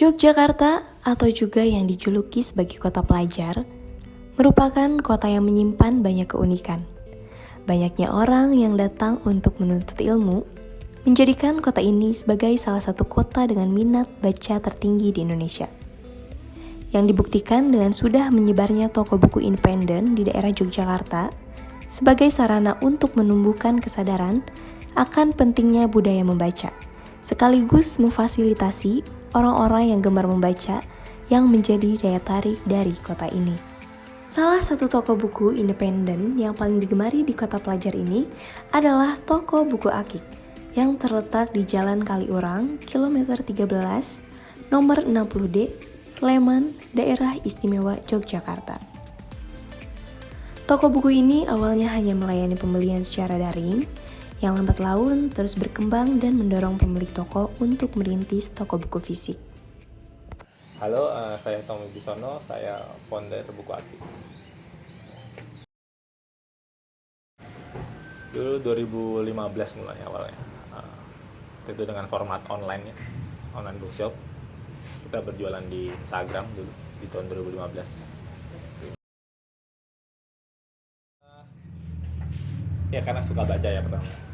Yogyakarta, atau juga yang dijuluki sebagai kota pelajar, merupakan kota yang menyimpan banyak keunikan. Banyaknya orang yang datang untuk menuntut ilmu, menjadikan kota ini sebagai salah satu kota dengan minat baca tertinggi di Indonesia. Yang dibuktikan dengan sudah menyebarnya toko buku independen di daerah Yogyakarta sebagai sarana untuk menumbuhkan kesadaran akan pentingnya budaya membaca, sekaligus memfasilitasi orang-orang yang gemar membaca yang menjadi daya tarik dari kota ini. Salah satu toko buku independen yang paling digemari di kota pelajar ini adalah toko buku Akik yang terletak di Jalan Kaliurang, kilometer 13, nomor 60D, Sleman, Daerah Istimewa Yogyakarta. Toko buku ini awalnya hanya melayani pembelian secara daring, yang lambat laun terus berkembang dan mendorong pemilik toko untuk merintis toko buku fisik. Halo, saya Tommy Bisono, saya founder buku Akik. Dulu 2015 mulai awalnya, itu dengan format online ya, online bookshop. Kita berjualan di Instagram dulu di tahun 2015. Ya karena suka baca ya pertama.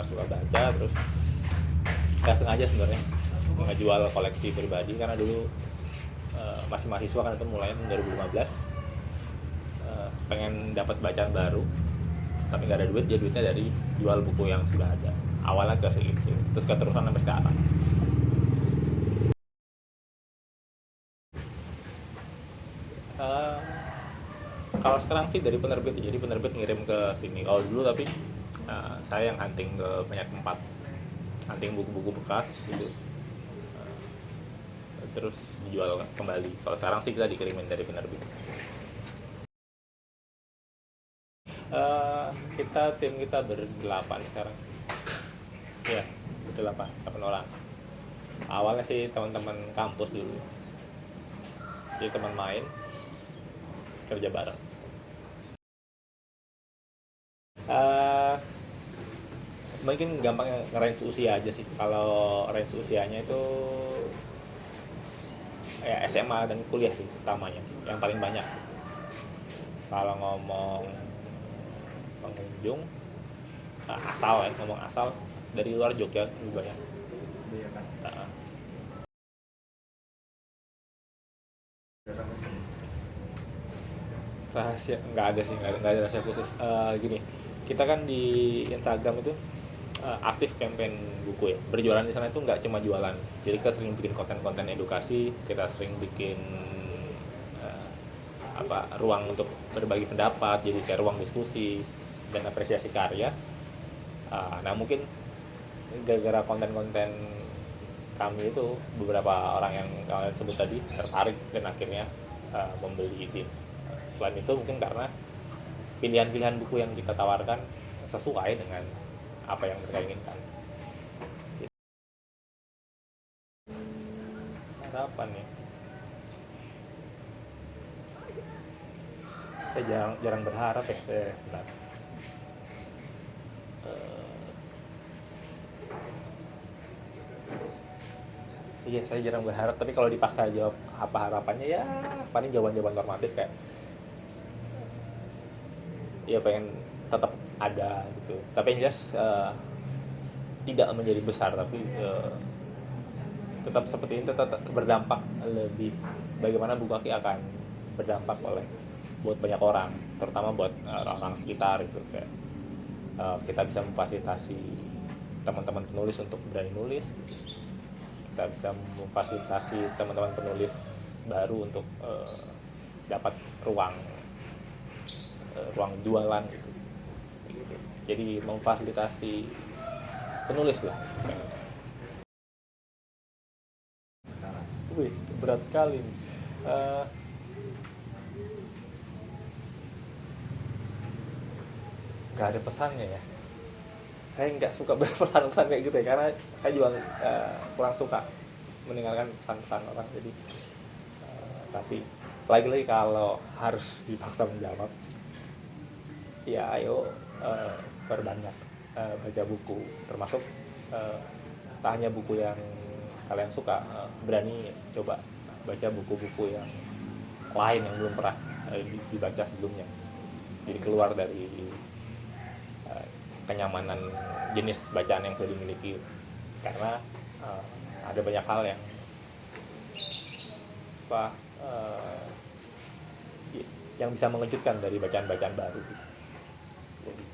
Suka baca, terus gak sengaja sebenarnya ngejual koleksi pribadi karena dulu masih mahasiswa kan, itu mulai 2015. Pengen dapat bacaan baru tapi gak ada duit, jadi duitnya dari jual buku yang sudah ada. Awalnya ke segitu, terus keterusan sampai sekarang. Kalau sekarang sih dari penerbit, jadi penerbit ngirim ke sini. Kalau dulu tapi saya yang hunting ke banyak tempat, hunting buku-buku bekas gitu, terus dijual kembali. Kalau sekarang sih kita dikirimin dari penerbit. Tim kita ber-8 sekarang. Ya, ber-8 orang. Awalnya sih teman-teman kampus dulu, jadi teman main, kerja bareng. Mungkin gampang nge-range usia aja sih. Kalau range usianya itu ya SMA dan kuliah sih utamanya, yang paling banyak. Kalau ngomong pengunjung asal ya, ngomong asal dari luar Jogja lebih banyak. Rahasia nggak ada sih, nggak ada rahasia khusus. Gini, kita kan di Instagram itu aktif campaign buku ya. Berjualan di sana itu nggak cuma jualan, jadi kita sering bikin konten-konten edukasi, kita sering bikin ruang untuk berbagi pendapat, jadi kayak ruang diskusi dan apresiasi karya. Nah mungkin gara-gara konten-konten kami itu, beberapa orang yang kalian sebut tadi tertarik dan akhirnya membeli sih. Selain itu mungkin karena pilihan-pilihan buku yang kita tawarkan sesuai dengan apa yang mereka inginkan. Harapan nih, saya jarang berharap ya. Sebentar. Iya, saya jarang berharap, tapi kalau dipaksa jawab apa harapannya, ya paling jawaban-jawaban normatif kayak ya pengen tetap ada gitu. Tapi yang jelas tidak menjadi besar, tapi tetap seperti ini, tetap berdampak lebih. Bagaimana buku Akik akan berdampak buat banyak orang, terutama buat orang sekitar itu, kayak kita bisa memfasilitasi teman-teman penulis untuk berani nulis, kita bisa memfasilitasi teman-teman penulis baru untuk dapat ruang jualan gitu. Jadi memfasilitasi penulis lah. Sekarang, berat kali nih. Gak ada pesannya ya. Saya nggak suka berpesan-pesan kayak gitu ya, karena saya juga kurang suka mendengarkan pesan-pesan orang. Jadi tapi lagi-lagi kalau harus dipaksa menjawab, ya ayo perbanyak baca buku, termasuk tak hanya buku yang kalian suka, berani coba baca buku-buku yang lain yang belum pernah dibaca sebelumnya. Jadi keluar dari kenyamanan jenis bacaan yang sudah dimiliki, karena ada banyak hal yang bisa mengejutkan dari bacaan-bacaan baru. Jadi,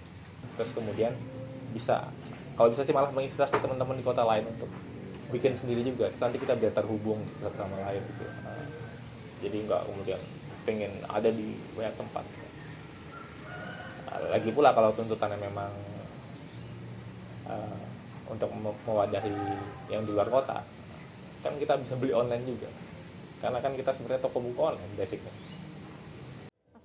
terus kemudian kalau bisa sih malah menginspirasi teman-teman di kota lain untuk bikin sendiri juga. Terus nanti kita biar terhubung satu sama lain gitu. Jadi nggak kemudian pengen ada di banyak tempat. Lagi pula kalau tuntutannya memang untuk mewadahi yang di luar kota, kan kita bisa beli online juga. Karena kan kita sebenarnya toko buku online basicnya.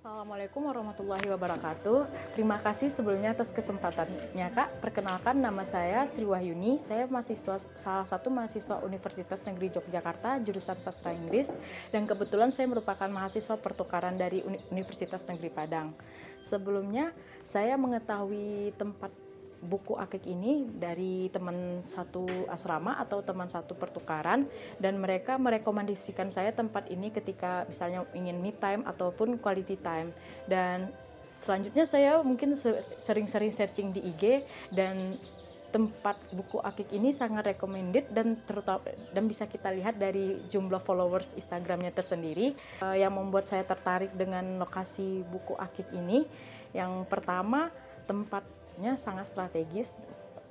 Assalamualaikum warahmatullahi wabarakatuh. Terima kasih sebelumnya atas kesempatannya, Kak. Perkenalkan, nama saya Sri Wahyuni. Saya salah satu mahasiswa Universitas Negeri Yogyakarta, jurusan Sastra Inggris, dan kebetulan saya merupakan mahasiswa pertukaran dari Universitas Negeri Padang. Sebelumnya, saya mengetahui tempat buku akik ini dari teman satu asrama atau teman satu pertukaran, dan mereka merekomendasikan saya tempat ini ketika misalnya ingin me time ataupun quality time. Dan selanjutnya saya mungkin sering-sering searching di IG, dan tempat buku akik ini sangat recommended dan bisa kita lihat dari jumlah followers Instagramnya tersendiri. Yang membuat saya tertarik dengan lokasi buku akik ini, yang pertama, tempatnya sangat strategis,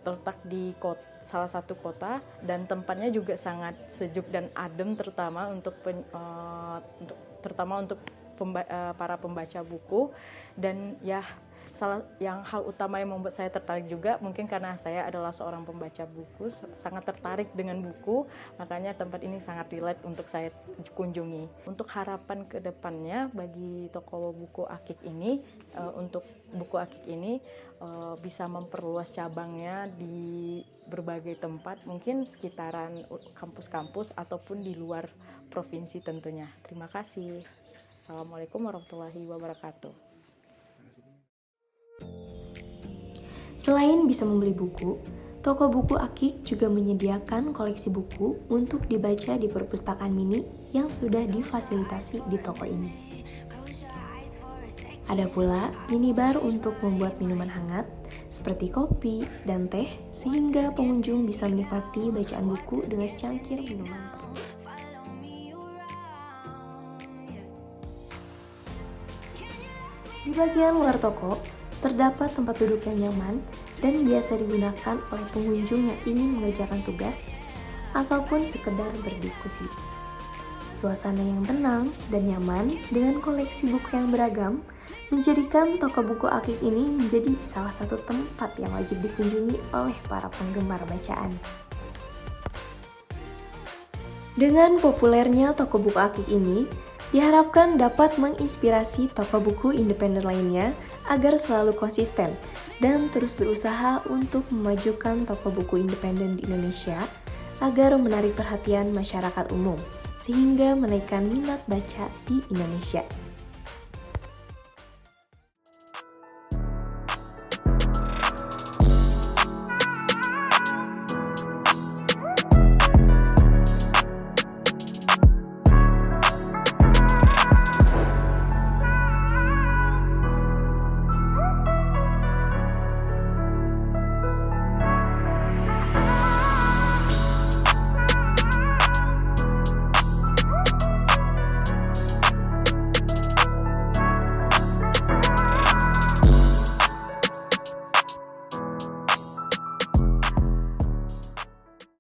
terletak di salah satu kota, dan tempatnya juga sangat sejuk dan adem, terutama untuk para pembaca buku. Dan ya, hal utama yang membuat saya tertarik juga mungkin karena saya adalah seorang pembaca buku, sangat tertarik dengan buku, makanya tempat ini sangat relate untuk saya kunjungi. Untuk harapan ke depannya bagi toko buku akik ini, bisa memperluas cabangnya di berbagai tempat, mungkin sekitaran kampus-kampus ataupun di luar provinsi tentunya. Terima kasih. Assalamualaikum warahmatullahi wabarakatuh. Selain bisa membeli buku, toko buku akik juga menyediakan koleksi buku untuk dibaca di perpustakaan mini yang sudah difasilitasi di toko ini. Ada pula minibar untuk membuat minuman hangat seperti kopi dan teh, sehingga pengunjung bisa menikmati bacaan buku dengan secangkir minuman tersebut. Di bagian luar toko, terdapat tempat duduk yang nyaman dan biasa digunakan oleh pengunjung yang ingin mengerjakan tugas ataupun sekedar berdiskusi. Suasana yang tenang dan nyaman dengan koleksi buku yang beragam menjadikan toko buku akik ini menjadi salah satu tempat yang wajib dikunjungi oleh para penggemar bacaan. Dengan populernya toko buku akik ini, diharapkan dapat menginspirasi toko buku independen lainnya agar selalu konsisten dan terus berusaha untuk memajukan toko buku independen di Indonesia agar menarik perhatian masyarakat umum, sehingga menaikkan minat baca di Indonesia.